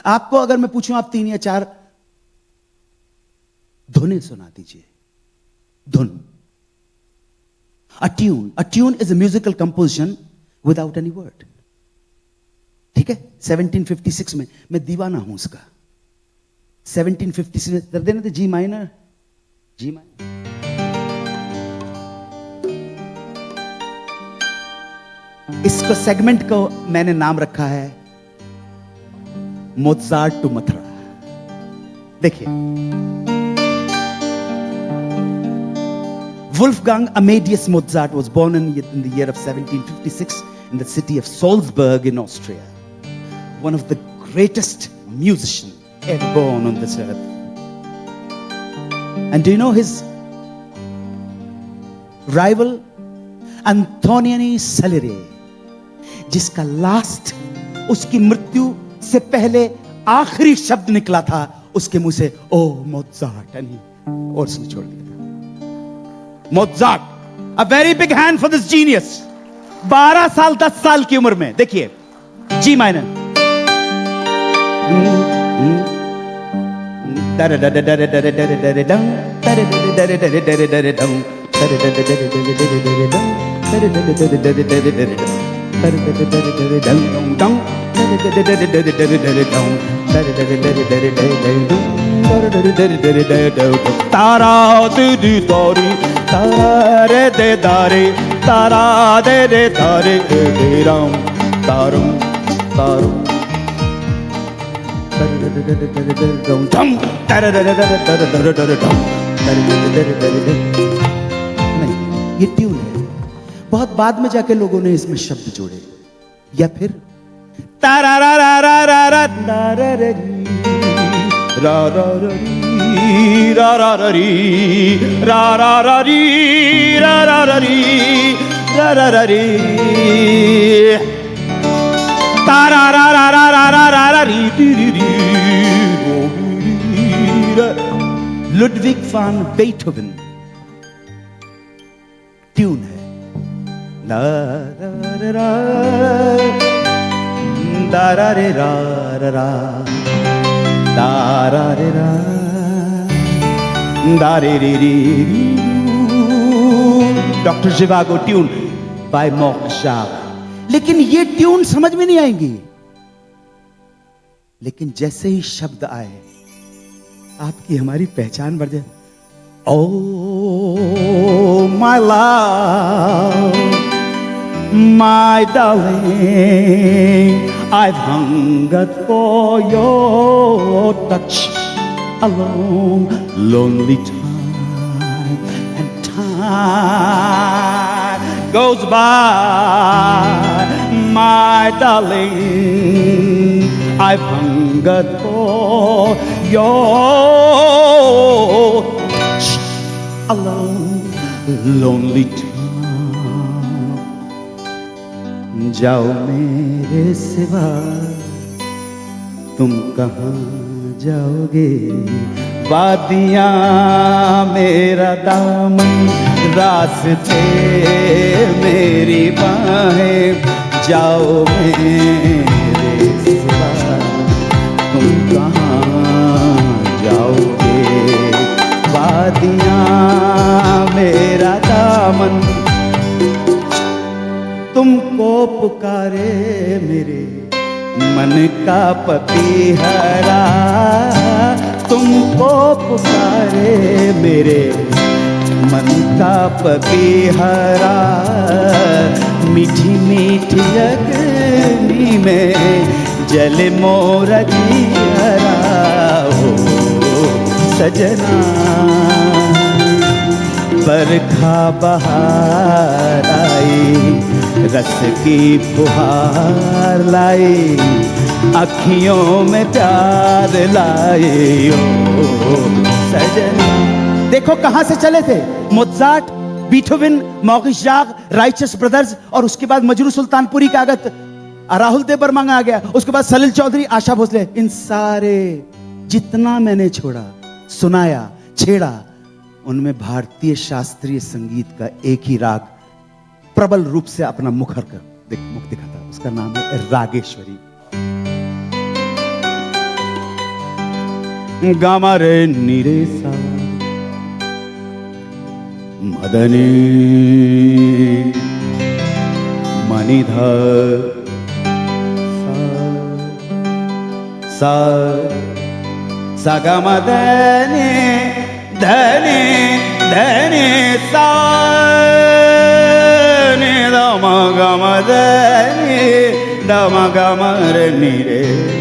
आपको अगर मैं पूछूं, आप 3 या 4 धुनें सुना दीजिए। धुन, a tune is a musical composition without any word। ठीक है, 1756 में मैं दीवाना हूं उसका। 1756 में कर देना थे जी माइनर। इसको सेगमेंट को मैंने नाम रखा है मोज़ार्ट टू मथुरा। देखिए, Wolfgang Amadeus Mozart was born in the year of 1756 in the city of Salzburg in Austria. One of the greatest musicians ever born on this earth. And do you know his rival? Antonioni Salieri, जिसका last, उसकी मृत्यु से पहले आखिरी शब्द निकला था उसके मुंह से, ओ मोज़ार्ट, और उसने छोड़ दिया। मोज़ार्ट, a very big hand for this genius। 12 साल 10 साल की उम्र में, देखिए, जी माइनर, तारा दे दारी, तारा रे दे दारी, तारा दे दारी दे राम, तारुम तारुम, नहीं, ये ट्यून है। बहुत बाद में जाके लोगों ने इसमें शब्द जोड़े। या फिर तारा रा रा रा रा रा रा रा रा रा रा रा रा री रा रा रा री रा रा रा री रा रा रा री तारा रा रा रा रा रा रा रा री री री री। लुडविग van बेथोवन ट्यून है। ला रा रा दा रा रे रा रा रा दा रा रे रा दा रे रे रे। डॉक्टर ज़िवागो ट्यून बाय मोक्शाव। लेकिन ये ट्यून समझ में नहीं आएंगी, लेकिन जैसे ही शब्द आए आपकी हमारी पहचान बढ़ जाए। Oh my love, my darling, I've hungered for your touch a long, lonely time, and time goes by, my darling, I've hungered for your touch a long, lonely time। जाओ मेरे सिवा तुम कहाँ जाओगे, वादियाँ मेरा दामन, रास्ते मेरी बाहें, जाओ मेरे सिवा तुम कहाँ जाओगे, वादियाँ मेरा दामन, तुमको पुकारे मेरे मन का पपीहरा, तुमको पुकारे मेरे मन का पपीहरा, मीठी मीठी अग्नि में जल मोरा जियरा, हो सजना बरखा बहार आई, रस की फुहार लाई, अखियों में प्यार लाए, ओ सजना। देखो कहां से चले थे, मोज़ार्ट, बीथोवन, मॉरिस जाग, राइचस ब्रदर्स, और उसके बाद मजरू सुल्तानपुरी का आगत, राहुल देव बर्मन आ गया, उसके बाद सलिल चौधरी, आशा भोसले। इन सारे जितना मैंने छोड़ा, सुनाया, छेड़ा, उनमें भारतीय शास्त्रीय संगीत का एक ही राग प्रबल रूप से अपना मुख दिखाता, उसका नाम है रागेश्वरी। गामा रे नी रे सा मदनी मनिधा सा सा गा मा धनी धनी धनी सा नि द म ग म धनी द म ग म रे नी रे सा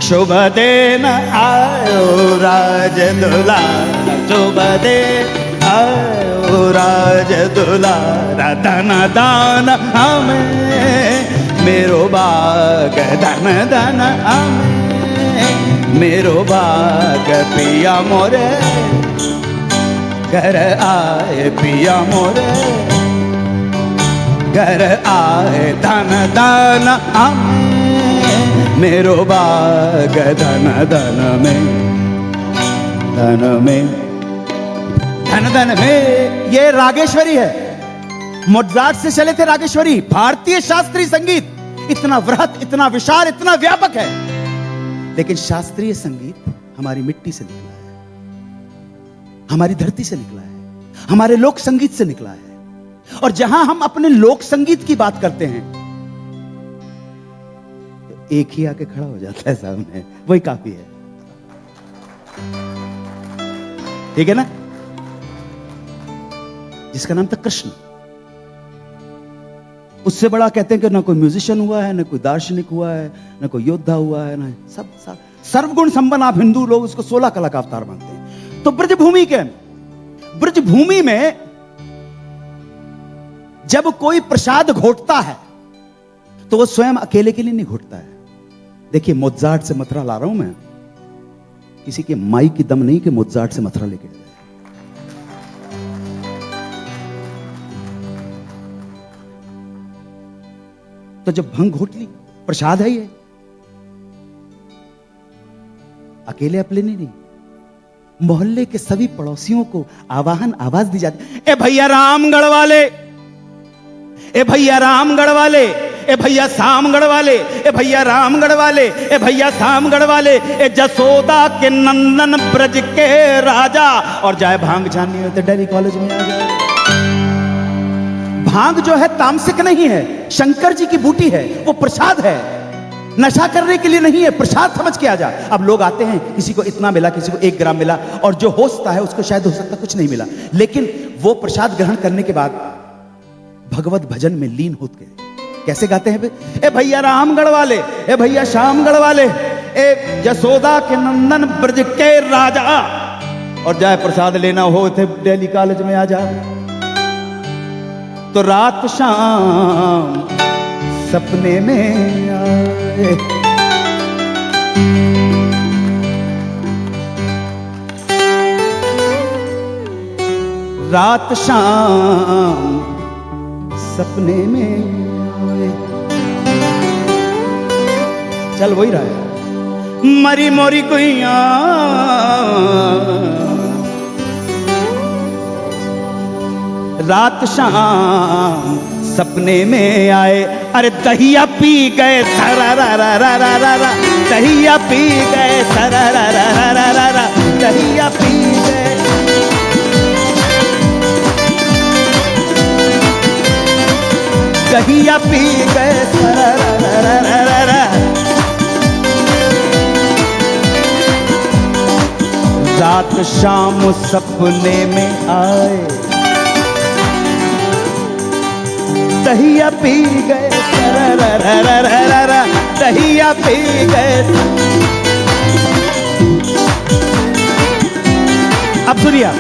शुभ दिन आयो राज दुलारा शुभ दिन आयो राज दुलारा धन दान हमें मेरो बाग धन धन हमें मेरो बाग पिया मोरे घर आए पिया मोरे घर आए धन धन हमें मेरो बाग धन धन में धन में धन धन में। ये रागेश्वरी है, मोज़ार्ट से चले थे रागेश्वरी। भारतीय शास्त्रीय संगीत इतना वृहत, इतना विशाल, इतना व्यापक है, लेकिन शास्त्रीय संगीत हमारी मिट्टी से निकला है, हमारी धरती से निकला है, हमारे लोक संगीत से निकला है। और जहां हम अपने लोक संगीत की बात करते हैं तो एक ही आके खड़ा हो जाता है सामने, वही काफी है। ठीक है ना? जिसका नाम था कृष्ण। उससे बड़ा कहते हैं कि ना कोई म्यूजिशियन हुआ है, ना कोई दार्शनिक हुआ है, ना कोई योद्धा हुआ है, ना सब सर्वगुण संपन्न। आप हिंदू लोग उसको 16 कला का अवतार मानते हैं। तो ब्रजभूमि में जब कोई प्रसाद घोटता है तो वो स्वयं अकेले के लिए नहीं घोटता है। देखिए, मोज़ार्ट से मथुरा ला रहा हूं मैं, किसी के माई की दम नहीं कि मोज़ार्ट से मथुरा लेके जाए। तो जब भंग घोट ली, प्रसाद है ये, अकेले अपने नहीं, मोहल्ले के सभी पड़ोसियों को आवाहन आवाज दी जाती। ए भैया रामगढ़ वाले, ए भैया रामगढ़ वाले, ए भैया सामगढ़ वाले, ए भैया रामगढ़ वाले, ए भैया सामगढ़ वाले, ए जसोदा के नंदन ब्रज के राजा। और जाए भांग छाननी हो तो दिल्ली कॉलेज में आ जाए। भांग जो है तामसिक नहीं है, शंकर जी की बूटी है, वो प्रसाद है, नशा करने के लिए नहीं है, प्रसाद समझ के आ जा। अब लोग आते हैं, किसी को इतना मिला, किसी को 1 ग्राम मिला, और जो होता है उसको शायद हो सकता कुछ नहीं मिला, लेकिन वो प्रसाद ग्रहण करने के बाद भगवत भजन में लीन होते गए। कैसे गाते हैं? ए भैया रामगढ़ वाले, ए भैया श्यामगढ़ वाले, ए जसोदा के नंदन ब्रज के राजा। और जाए प्रसाद लेना हो थे दिल्ली कॉलेज में आ जा। तो रात शाम सपने में आए, रात शाम सपने में आए। चल वही रहा है। मरी मोरी कुइया रात शाम सपने में आए। अरे दहिया पी गए सरा रा रा रा रा रा रा, दहिया पी गए सरा रा रा रा रा रा रा, दहिया पी गए। दहिया पी गए सरा रा रा रा रा रा। रात शाम सपने में आए, दहिया पी गए रा रा रा रा रा रा रा, दहिया पी गए। अब सुनिए,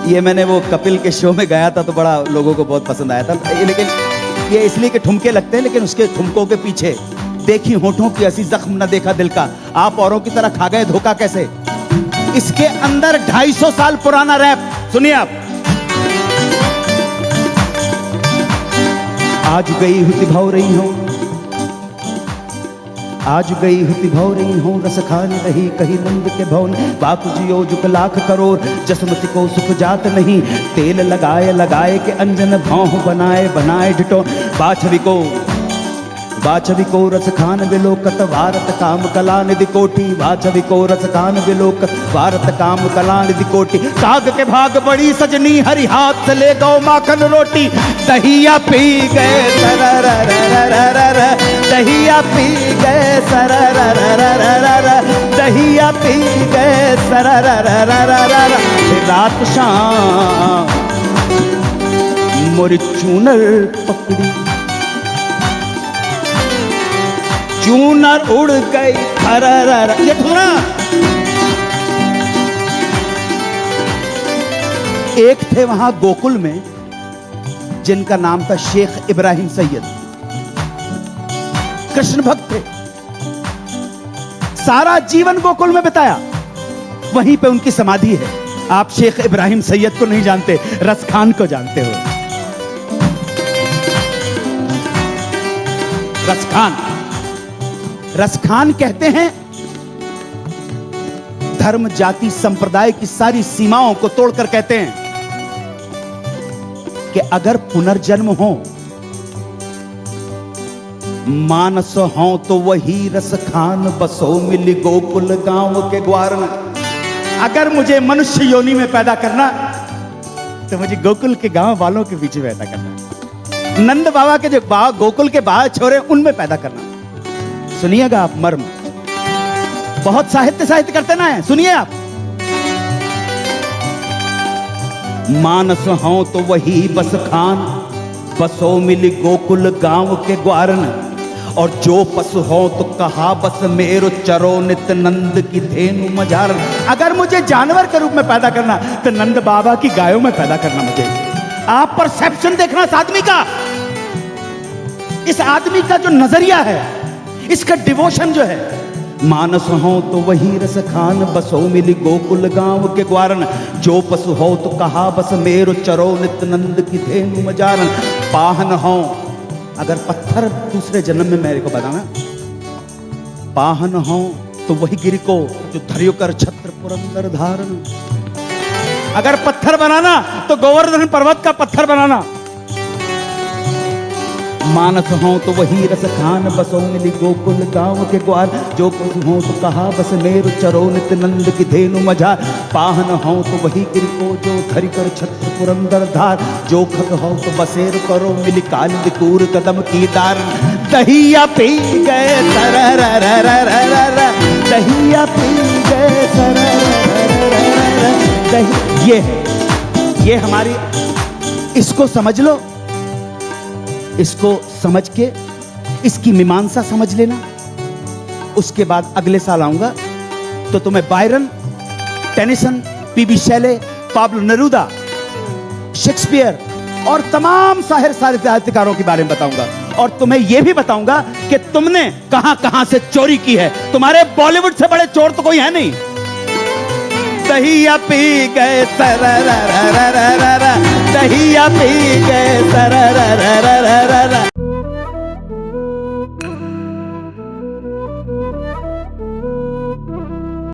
ये मैंने वो कपिल के शो में गाया था तो बड़ा लोगों को बहुत पसंद आया था। लेकिन ये इसलिए कि ठुमके लगते हैं, लेकिन उसके ठुमकों के पीछे देखी होठों की हंसी, जख्म न देखा दिल का, आप औरों की तरह खा गए धोखा कैसे। इसके अंदर 250 साल पुराना रैप सुनिए आप। आज गई हुती भाव रही हूं, आज गई हुती भाव रही हूं, रस खाने रही कहीं नंद के भवन। बापू जी ओ जुक लाख करोड़, जसमती को सुख जात नहीं। तेल लगाए लगाए के अंजन भाव बनाए बनाए डिटो। वाचविको रस खान विलोकत भारत काम कला निधि कोटि, वाचविको रस खान विलोकत भारत काम कला निधि कोटि। काग के भाग बड़ी सजनी हरि हाथ से ले गौ माखन रोटी, दहिया पी गए सररररररर, दहिया पी गए सररररररर, दहिया पी गए सररररररर। रात शाम मोरी चूनर पकड़ी, चूनर उड़ गई हररर। ये थोड़ा एक थे वहां गोकुल में जिनका नाम था शेख इब्राहिम सैयद, कृष्ण भक्त थे। सारा जीवन गोकुल में बिताया, वहीं पे उनकी समाधि है। आप शेख इब्राहिम सैयद को नहीं जानते, रस खान को जानते हो। रस खान, रस खान कहते हैं धर्म जाति संप्रदाय की सारी सीमाओं को तोड़कर कहते हैं कि अगर पुनर्जन्म हो, मानस हो तो वही रस खान बसो मिली गोकुल गांव के ग्वार में। अगर मुझे मनुष्य योनि में पैदा करना तो मुझे गोकुल के गांव वालों के बीच में पैदा करना, नंद बाबा के जो गोकुल के बाहर छोरे उनमें पैदा करना। सुनिएगा आप मर्म, बहुत साहित्य करते ना है, सुनिए आप। मानस हो तो वही बस खान बसो मिली गोकुल गांव के ग्वारन, और जो पशु हो तो कहा बस मेरो चरो नित नंद की धेनु मजार। अगर मुझे जानवर के रूप में पैदा करना तो नंद बाबा की गायों में पैदा करना मुझे। आप परसेप्शन देखना इस आदमी का, इस आदमी का जो नजरिया है, इसका डिवोशन जो है। मानस हो तो वही रस खान बसो मिली गोकुल गांव के ग्वारन, जो पशु हो तो कहा बस मेरो चरो नित नंद की धेनु मजारन। पाहन हो, अगर पत्थर दूसरे जन्म में मेरे को बताना, पाहन हो तो वही गिर को जो धरियो कर छत्र पुरंदर धारण। अगर पत्थर बनाना तो गोवर्धन पर्वत का पत्थर बनाना। मानस हो तो वही रस खान बसो मिली गोकुल गांव के ग्वार, जो पशु हो तो कहा बस मेरो चरो नित नंद की धेनु मझार। पाहन हो तो वही गिर को जो धरि कर छत्र पुरंदर धार, जो खग हो तो बसेर करो मिली कालिंद कूर कदम की दार। दहिया पी गए सररररररर, दहिया पी गए सररररररर। ये हमारी, इसको समझ लो, इसको समझ के इसकी मीमांसा समझ लेना। उसके बाद अगले साल आऊंगा तो तुम्हें Byron, Tennyson, PB Shelley, Pablo Neruda, Shakespeare और तमाम साहित्यकारों के बारे में बताऊंगा। और तुम्हें यह भी बताऊंगा कि तुमने कहां कहां से चोरी की है। तुम्हारे बॉलीवुड से बड़े चोर तो कोई है नहीं। दहिया पी गए सररररररर, दहिया पी गए सररररररर।